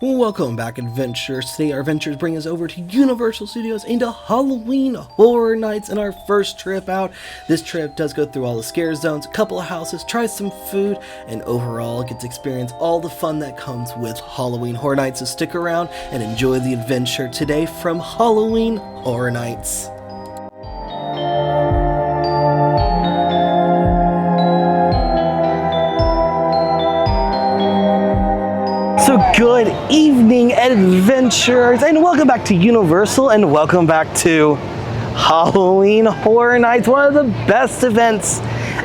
Welcome back, adventurers. Today our adventures bring us over to Universal Studios into Halloween Horror Nights and our first trip out. This trip does go through all the scare zones, a couple of houses, try some food, and overall get to experience all the fun that comes with Halloween Horror Nights. So stick around and enjoy the adventure today from Halloween Horror Nights. So good evening, adventurers, and welcome back to Universal, and welcome back to Halloween Horror Nights, one of the best events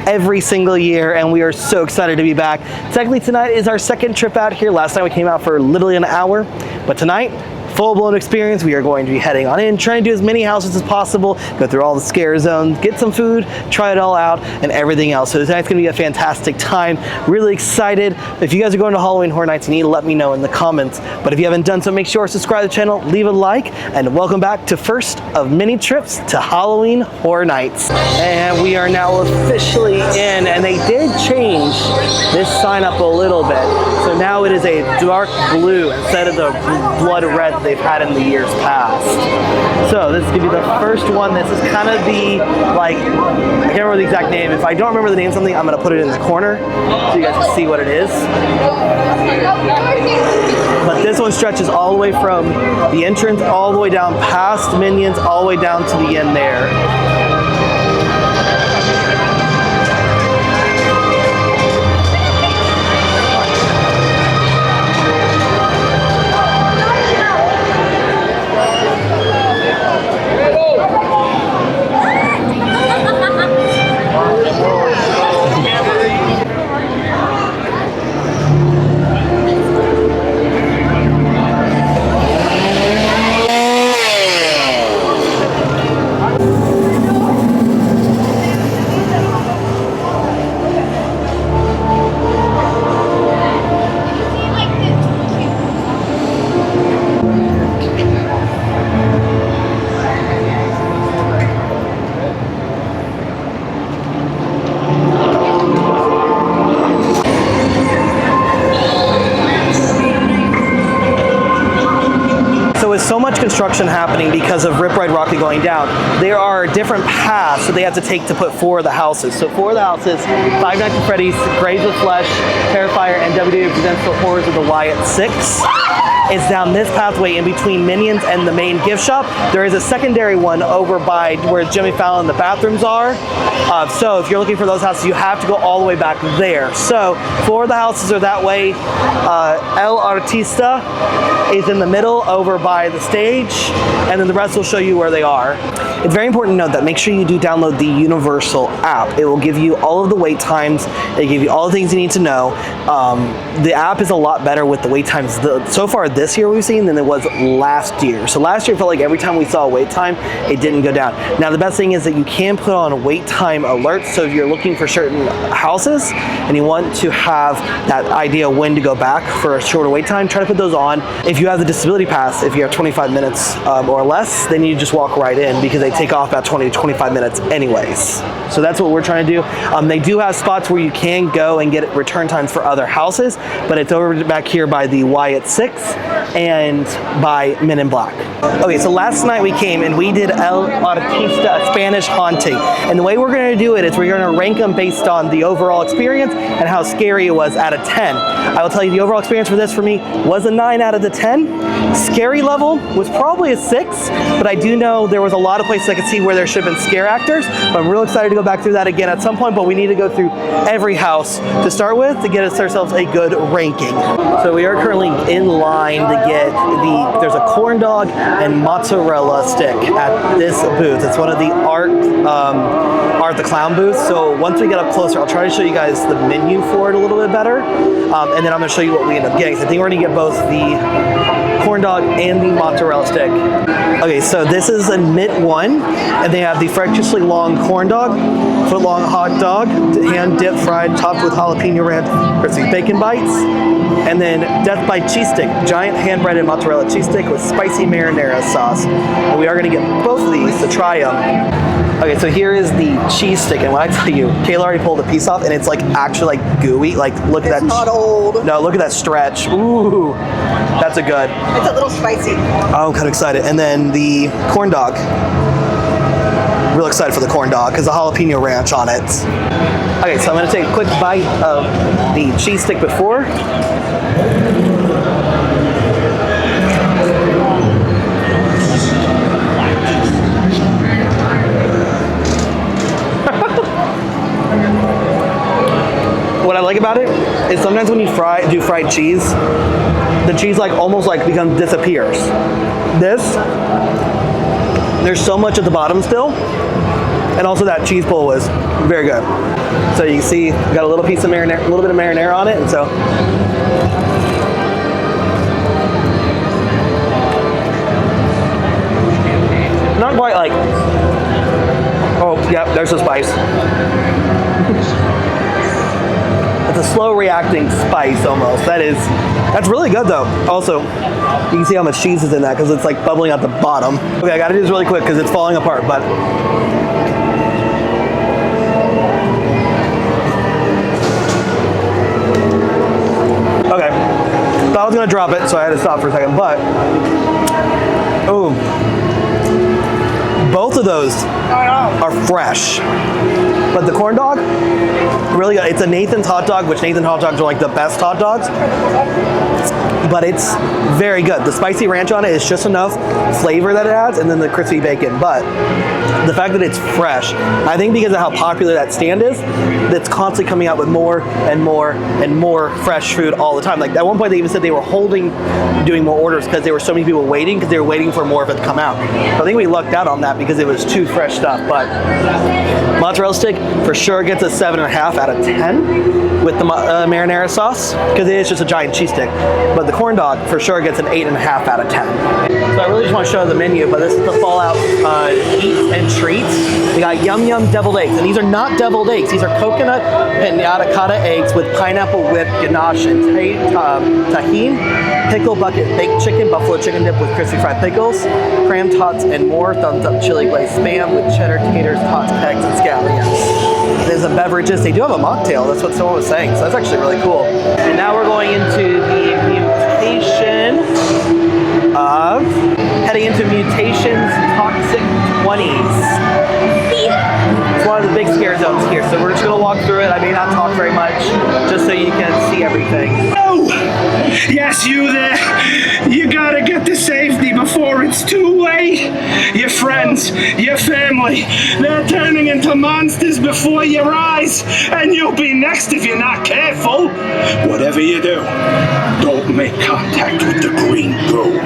every single year, and we are so excited to be back. Technically, tonight is our second trip out here. Last night we came out for literally an hour, but tonight, full-blown experience. We are going to be heading on in, trying to do as many houses as possible, go through all the scare zones, get some food, try it all out, and everything else. So tonight's gonna be a fantastic time. Really excited. If you guys are going to Halloween Horror Nights, you need to let me know in the comments. But if you haven't done so, make sure to subscribe to the channel, leave a like, and welcome back to first of many trips to Halloween Horror Nights. And we are now officially in, and they did change this sign up a little bit. So now it is a dark blue instead of the blood red they've had in the years past. So this is gonna be the first one. This is kind of the, like, I can't remember the exact name. If I don't remember the name of something, I'm gonna put it in the corner so you guys can see what it is. But this one stretches all the way from the entrance all the way down past Minions, all the way down to the end there. So much construction happening because of Rip Ride Rockit going down. There are different paths that they have to take to put 4 of the houses. So 4 of the houses, Five Nights at Freddy's, Graves of Flesh, Terrifier, and WWE Presents the Horrors of the Wyatt 6. It's down this pathway in between Minions and the main gift shop. There is a secondary one over by where Jimmy Fallon and the bathrooms are. So if you're looking for those houses, you have to go all the way back there. So 4 of the houses are that way. El Artista is in the middle over by the stage, and then the rest will show you where they are. It's very important to note that make sure you do download the Universal app. It will give you all of the wait times. It give you all the things you need to know. The app is a lot better with the wait times so far this year we've seen than it was last year. So last year it felt like every time we saw a wait time, it didn't go down. Now the best thing is that you can put on wait time alerts. So if you're looking for certain houses and you want to have that idea when to go back for a shorter wait time, try to put those on. If you have the disability pass, if you have 25 minutes or less, then you just walk right in because they take off about 20 to 25 minutes anyways. So that's what we're trying to do. They do have spots where you can go and get return times for other houses, but it's over back here by the Wyatt 6 and by Men in Black. Okay, so last night we came and we did El Artista, a Spanish haunting. And the way we're gonna do it is we're gonna rank them based on the overall experience and how scary it was out of 10. I will tell you the overall experience for this for me was a 9 out of the 10. Scary level was probably a 6, but I do know there was a lot of places I could see where there should have been scare actors. But I'm real excited to go back through that again at some point, but we need to go through every house to start with to get ourselves a good ranking. So we are currently in line to get there's a corn dog and mozzarella stick at this booth. It's one of the Art the Clown booths. So once we get up closer, I'll try to show you guys the menu for it a little bit better. And then I'm gonna show you what we end up getting. So I think we're gonna get both the corn dog and the mozzarella stick. Okay, so this is a mint one, and they have the freakishly long corn dog, foot-long hot dog, hand dipped fried, topped with jalapeno ranch, crispy bacon bites, and then Death by Cheese Stick, giant hand-breaded mozzarella cheese stick with spicy marinara sauce. And we are going to get both of these to try them. Okay, so here is the cheese stick, and when I tell you, Kayla already pulled a piece off, and it's like actually like gooey. Like, look at that. It's not old. No, look at that stretch. Ooh. That's a good. It's a little spicy. I'm kind of excited. And then the corn dog. Real excited for the corn dog because the jalapeno ranch on it. Okay, so I'm gonna take a quick bite of the cheese stick before. What I like about it is sometimes when you do fried cheese, the cheese like almost like disappears. This, there's so much at the bottom still, and also that cheese pull was very good. So you can see, got a little piece of marinara, a little bit of marinara on it, and so. Not quite like, oh, yep, there's the spice. It's a slow reacting spice almost. That's really good though. Also, you can see how much cheese is in that because it's like bubbling at the bottom. Okay, I gotta do this really quick because it's falling apart, but. Okay, thought I was gonna drop it, so I had to stop for a second, but, ooh. Both of those are fresh. But the corn dog, really good. It's a Nathan's hot dog, which Nathan's hot dogs are like the best hot dogs. But it's very good. The spicy ranch on it is just enough flavor that it adds, and then the crispy bacon. But the fact that it's fresh, I think because of how popular that stand is, that's constantly coming out with more and more and more fresh food all the time. Like at one point they even said they were doing more orders because there were so many people waiting because they were waiting for more of it to come out. So I think we lucked out on that because it was too fresh stuff. But mozzarella stick for sure gets a 7.5 out of 10 with the marinara sauce because it is just a giant cheese stick. But the corn dog for sure gets an 8.5 out of 10. So I really just want to show the menu, but this is the Fallout Eats and Treats. We got Yum Yum deviled eggs, and these are not deviled eggs. These are coconut pinata cotta eggs with pineapple whipped ganache and tahine, pickle bucket baked chicken, buffalo chicken dip with crispy fried pickles, cram tots and more, thumbs up chili glazed spam with cheddar taters, tots, pegs, and scallions. There's some beverages. They do have a mocktail. That's what someone was saying. So that's actually really cool. And now we're going into the mutation of Mutations Toxic 20s. It's one of the big scare zones here. So we're just going to walk through it. I may not talk very much just so you can see everything. Oh! Yes, you there. You gotta get to safety before it's too late. Your friends, your family, they're turning into monsters before your eyes, and you'll be next if you're not careful. Whatever you do, don't make contact with the green goo.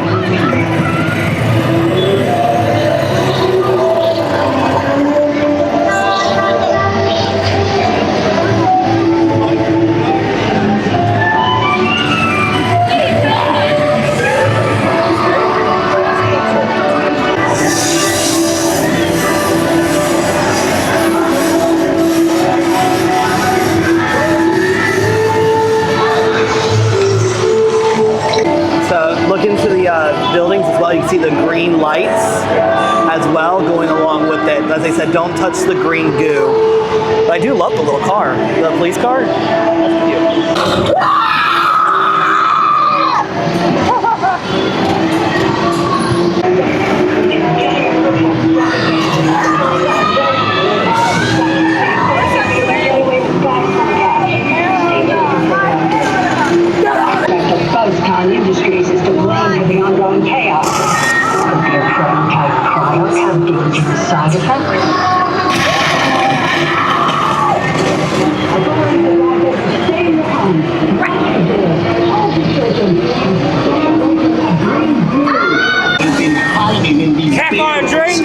Look into the buildings as well. You can see the green lights as well going along with it. As I said, don't touch the green goo. But I do love the little car, the police car. That's cute. Industries is to blame for the ongoing chaos. Could be a prototype product, have dangerous side effects. Stay in the home. Right there. All the children. You've been hiding in these Can't buy a drink?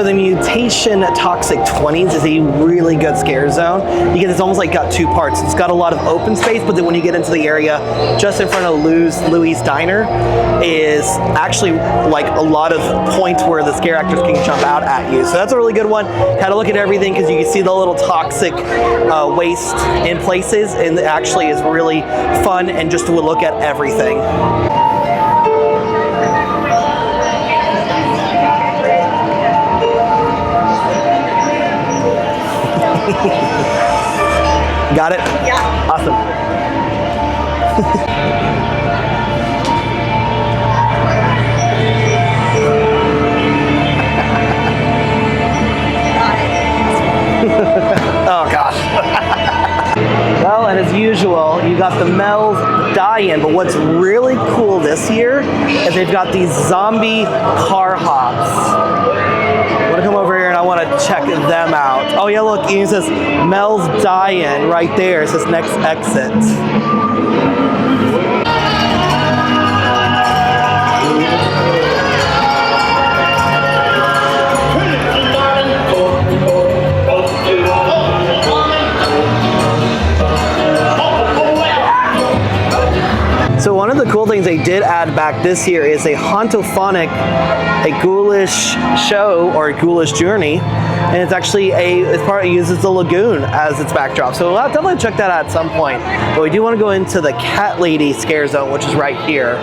So the Mutation Toxic 20s is a really good scare zone because it's almost like got two parts. It's got a lot of open space, but then when you get into the area just in front of Louis' Diner is actually like a lot of points where the scare actors can jump out at you. So that's a really good one. Kind of look at everything because you can see the little toxic waste in places, and it actually is really fun and just to look at everything. Got it? Yeah. Awesome. Oh gosh. Well, and as usual, you got the Mel's die-in, but what's really cool this year is they've got these zombie car hops. I want to come over here and I want to check them out. Oh yeah, look, it says Mel's die-in right there. It says next exit. So one of the cool things they did add back this year is a hauntoponic, a ghoulish show or a ghoulish journey, and it's actually it uses the lagoon as its backdrop. So we'll definitely check that out at some point. But we do want to go into the Cat Lady Scare Zone, which is right here.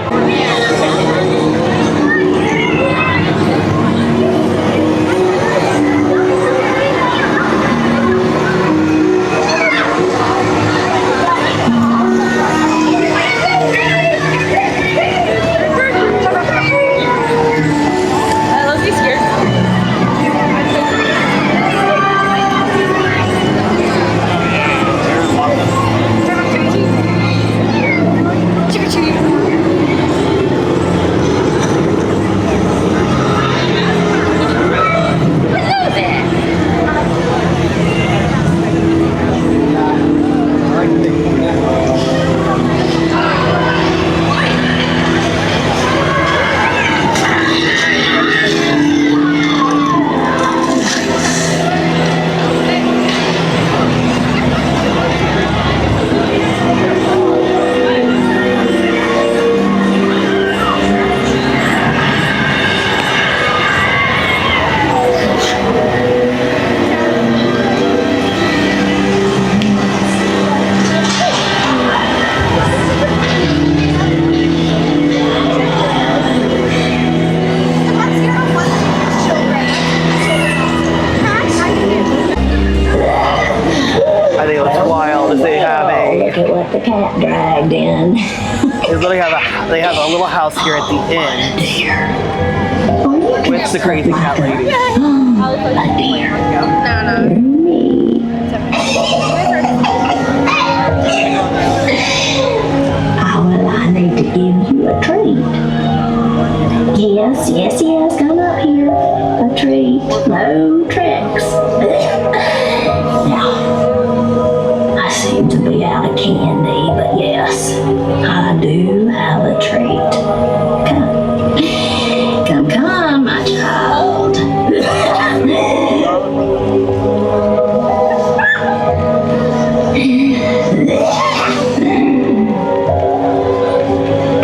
The cat dragged in. They have a little house here at the end with the crazy cat lady. A deer. Oh, well, I need to give you a treat. Yes, come up here. A treat. No tricks. Now, I seem to be out of candy, but yes, I do have a treat. Come, my child.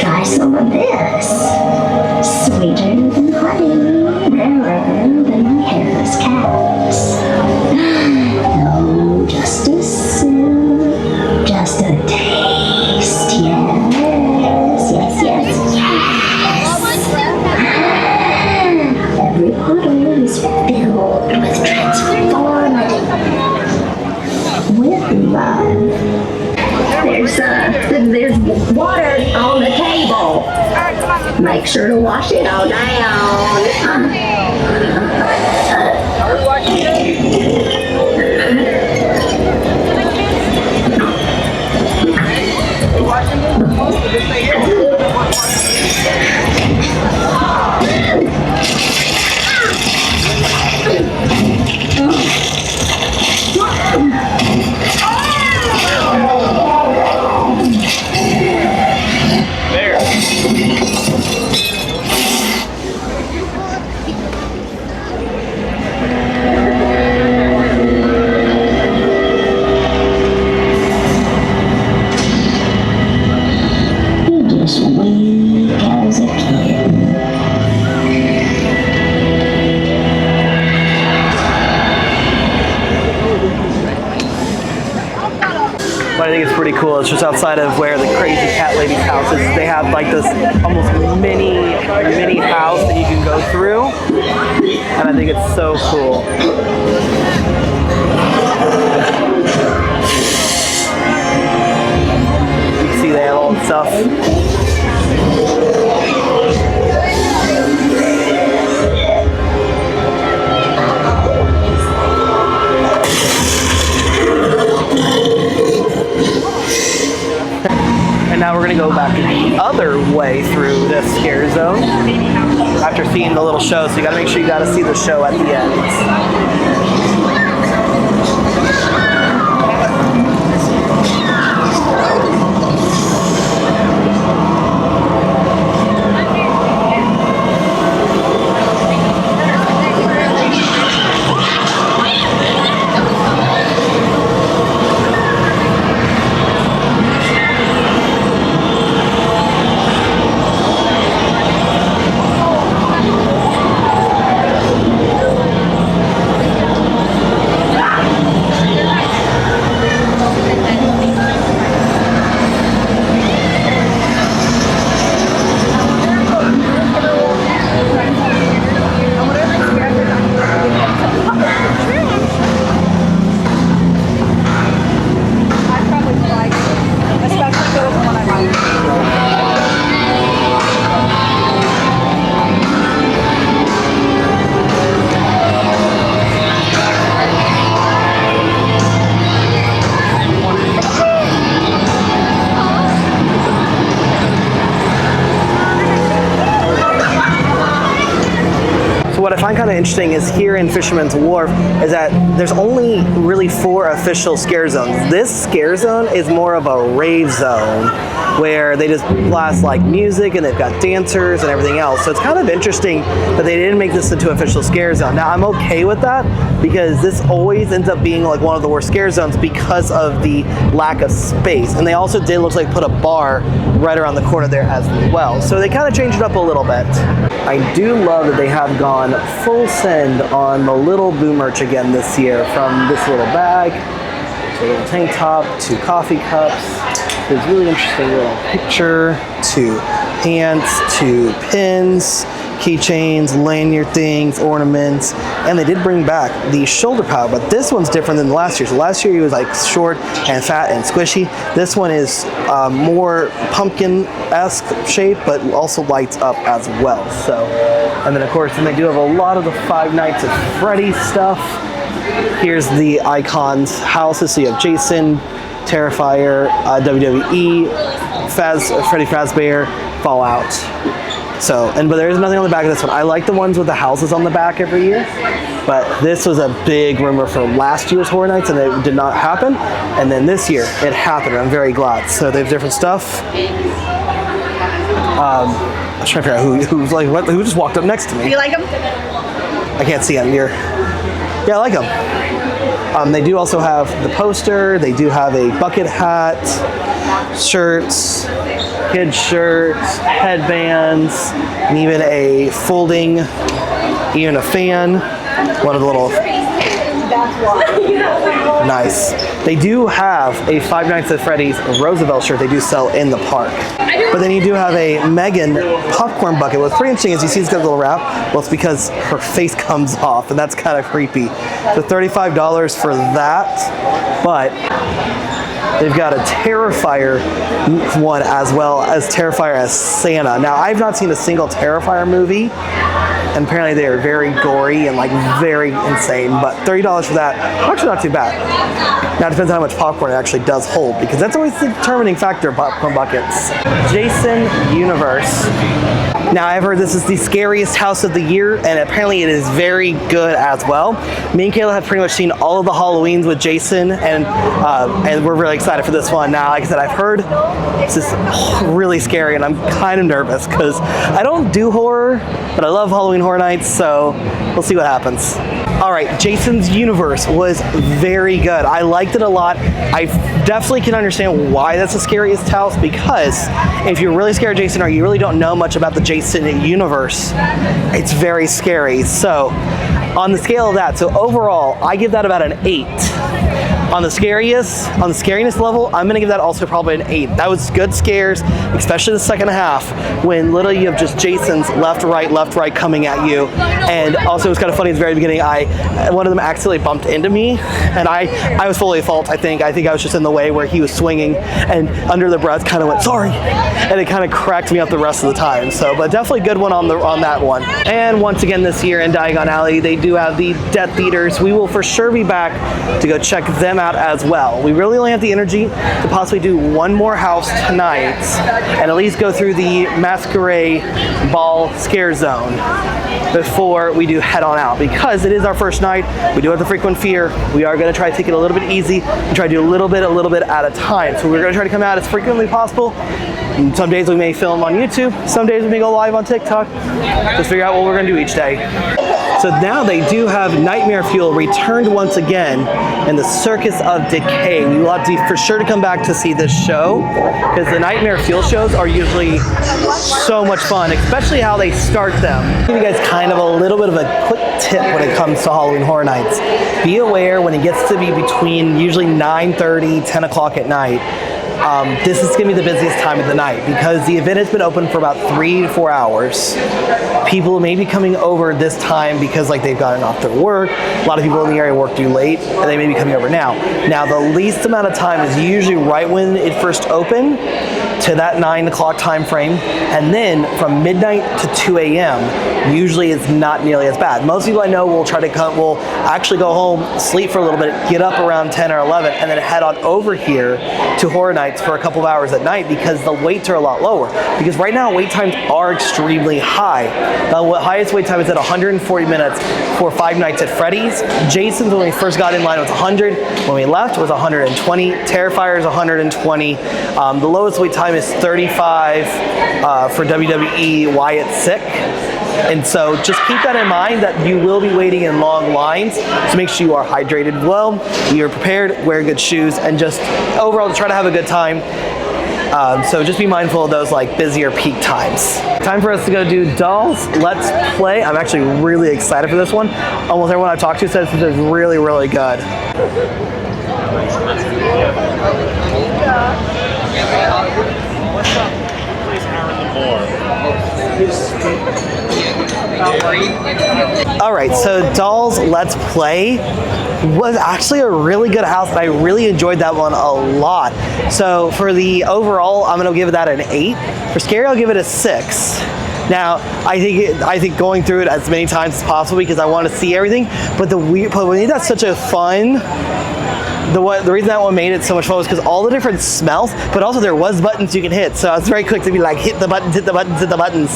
Try some of this. Sweeter than honey, rarer than my hairless cats. No, just a sip, just a taste. Yes. Every bottle is filled with transformative, with love. There's water on the table. Make sure to wash it all down. was weak as a kitten. But I think it's pretty cool. It's just outside of where the crazy cat lady's house is. They have like this almost mini house that you can go through, and I think it's so cool. You can see they have all the stuff. And now we're going to go back the other way through this scare zone after seeing the little show. So you got to make sure you got to see the show at the end. What I find kind of interesting is here in Fisherman's Wharf is that there's only really 4 official scare zones. This scare zone is more of a rave zone where they just blast like music and they've got dancers and everything else. So it's kind of interesting that they didn't make this into an official scare zone. Now I'm okay with that because this always ends up being like one of the worst scare zones because of the lack of space. And they also did look like put a bar right around the corner there as well. So they kind of changed it up a little bit. I do love that they have gone full send on the little Boo merch again this year, from this little bag to a little tank top to coffee cups. This really interesting little picture to pants to pins, keychains, lanyard things, ornaments, and they did bring back the shoulder pad, but this one's different than last year. So last year he was like short and fat and squishy. This one is more pumpkin-esque shape, but also lights up as well. So, and then of course, then they do have a lot of the Five Nights at Freddy's stuff. Here's the icons houses. So you have Jason, Terrifier, WWE, Freddy Fazbear, Fallout. So, but there is nothing on the back of this one. I like the ones with the houses on the back every year, but this was a big rumor for last year's Horror Nights and it did not happen. And then this year it happened. I'm very glad. So they have different stuff. I was trying to figure out who's like what, who just walked up next to me. Do you like them? I can't see him here. Yeah, I like them. They do also have the poster. They do have a bucket hat, shirts, kids shirts, headbands, and even a folding, even a fan. One of the little nice. They do have a Five Nights at Freddy's Roosevelt shirt they do sell in the park. But then you do have a Megan popcorn bucket. What's pretty interesting is you see it's got a little wrap. Well, it's because her face comes off, and that's kind of creepy. So $35 for that, but they've got a Terrifier one as well as Terrifier as Santa. Now, I've not seen a single Terrifier movie, and apparently they are very gory and like very insane, but $30 for that, actually not too bad. Now it depends on how much popcorn it actually does hold, because that's always the determining factor of popcorn buckets. Jason Universe. Now I've heard this is the scariest house of the year, and apparently it is very good as well. Me and Kayla have pretty much seen all of the Halloweens with Jason, and we're really excited for this one. Now, like I said, I've heard this is really scary, and I'm kind of nervous because I don't do horror, but I love Halloween Horror Nights, so we'll see what happens. All right, Jason's universe was very good. I liked it a lot. I definitely can understand why that's the scariest house, because if you're really scared of Jason or you really don't know much about the Jason universe, it's very scary. So on the scale of that, so overall, I give that about an 8. On the scariness level, I'm gonna give that also probably an 8. That was good scares, especially the second half, when literally you have just Jason's left, right coming at you. And also it was kind of funny at the very beginning, one of them accidentally bumped into me, and I was fully at fault, I think. I was just in the way where he was swinging, and under the breath kind of went, sorry. And it kind of cracked me up the rest of the time. So, but definitely a good one on that one. And once again this year in Diagon Alley, they do have the Death Eaters. We will for sure be back to go check them out as well. We really only have the energy to possibly do one more house tonight and at least go through the Masquerade Ball Scare Zone before we do head on out, because it is our first night. We do have the frequent fear. We are going to try to take it a little bit easy and try to do a little bit at a time. So we're going to try to come out as frequently as possible. And some days we may film on YouTube, some days we may go live on TikTok. Just figure out what we're going to do each day. So now they do have Nightmare Fuel returned once again in the Circus of Decay. We will have to for sure to come back to see this show, because the Nightmare Fuel shows are usually so much fun, especially how they start them. I'll give you guys kind of a little bit of a quick tip when it comes to Halloween Horror Nights. Be aware when it gets to be between usually 9:30, 10 o'clock at night. This is going to be the busiest time of the night, because the event has been open for about 3 to 4 hours. People may be coming over this time because like they've gotten off their work. A lot of people in the area work too late, and they may be coming over now. Now the least amount of time is usually right when it first opened to that 9 o'clock time frame, and then from midnight to 2 a.m. usually it's not nearly as bad. Most people I know will actually go home, sleep for a little bit, get up around 10 or 11, and then head on over here to Horror Nights for a couple of hours at night, because the waits are a lot lower. Because right now wait times are extremely high. The highest wait time is at 140 minutes for 5 Nights at Freddy's. Jason's, when we first got in line, was 100. When we left, was 120. Terrifier is 120. The lowest wait time is 35 for WWE Wyatt Sick. And so just keep that in mind, that you will be waiting in long lines. So make sure you are hydrated well, you're prepared, wear good shoes, and just overall try to have a good time. So just be mindful of those like busier peak times. Time for us to go do Dolls Let's Play. I'm actually really excited for this one. Almost everyone I've talked to says this is really, really good. All right, so Dolls Let's Play was actually a really good house, and I really enjoyed that one a lot. So for the overall, I'm gonna give that an 8. For Scary, I'll give it a 6. Now, I think going through it as many times as possible, because I want to see everything. But when that's such a fun. The reason that one made it so much fun was because all the different smells, but also there was buttons you can hit. So I was very quick to be like, hit the buttons, hit the buttons, hit the buttons.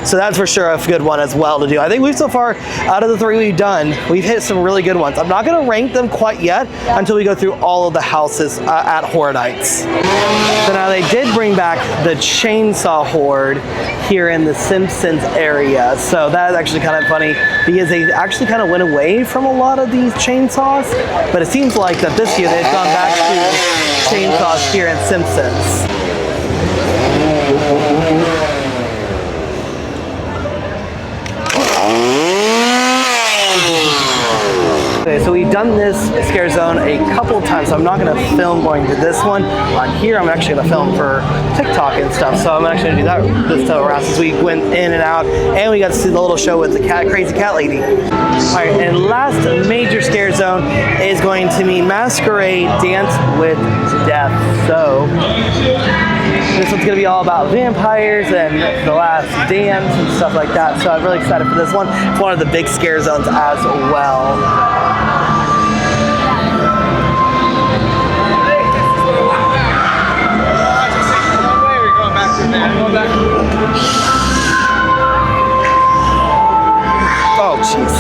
So that's for sure a good one as well to do. I think we've so far, out of the 3 we've done, we've hit some really good ones. I'm not going to rank them quite yet until we go through all of the houses at Horror Nights. So now they did bring back the Chainsaw Horde here in the Simpsons area. So that is actually kind of funny, because they actually kind of went away from a lot of these chainsaws. But it seems like that this year they've gone back to chainsaws here in Simpsons. Okay, so we've done this Scare Zone a couple of times, so I'm not going to film going to this one. On here, I'm actually going to film for TikTok and stuff, so I'm actually going to do that this time around, since we went in and out, and we got to see the little show with the crazy cat lady. Alright, and last major Scare Zone is going to be Masquerade Dance with Death. So this one's going to be all about vampires and the last dance and stuff like that, so I'm really excited for this one. It's one of the big Scare Zones as well. Oh, jeez.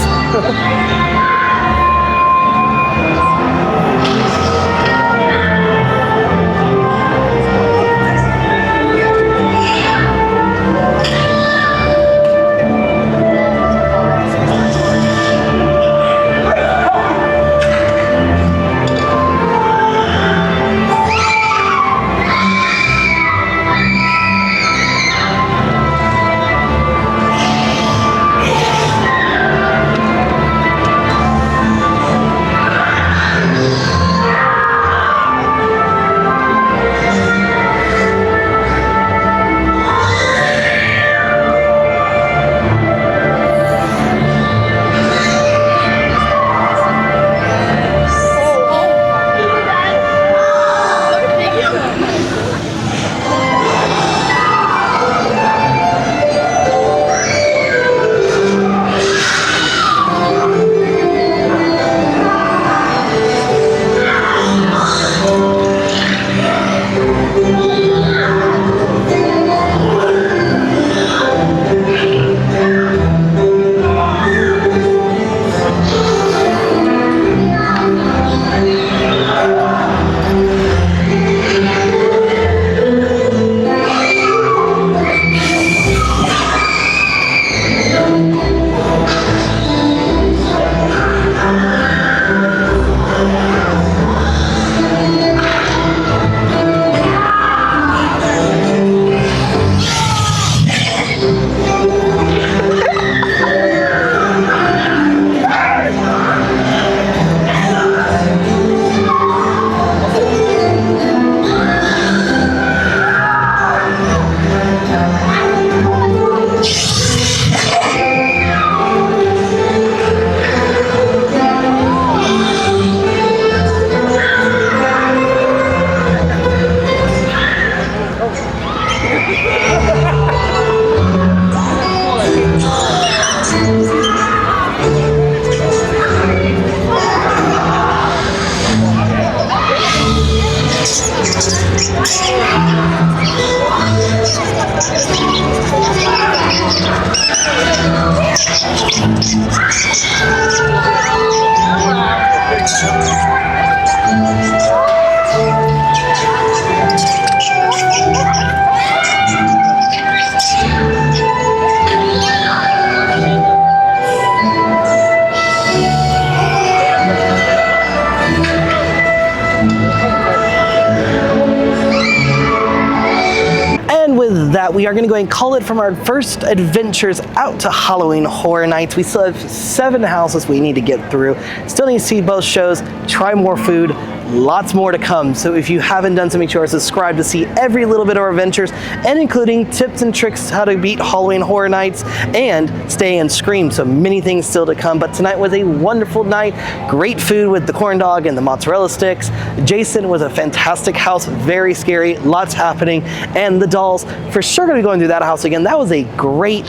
And with that, we are going to go and call it from our first adventures out to Halloween Horror Nights. We still have 7 houses we need to get through. Still need to see both shows, try more food, lots more to come. So if you haven't done so, make sure to subscribe to see every little bit of our adventures, and including tips and tricks how to beat Halloween Horror Nights and stay and scream. So many things still to come, but tonight was a wonderful night. Great food with the corn dog and the mozzarella sticks. Jason was a fantastic house, very scary, lots happening, and the dolls, for sure gonna be going through that house again. That was a great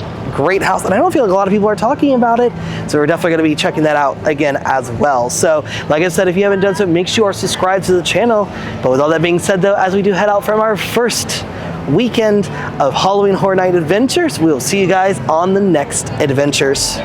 house, and I don't feel like a lot of people are talking about it, so we're definitely going to be checking that out again as well. So like I said, if you haven't done so, make sure to subscribe to the channel. But with all that being said though, as we do head out from our first weekend of Halloween Horror Night adventures, we'll see you guys on the next adventures.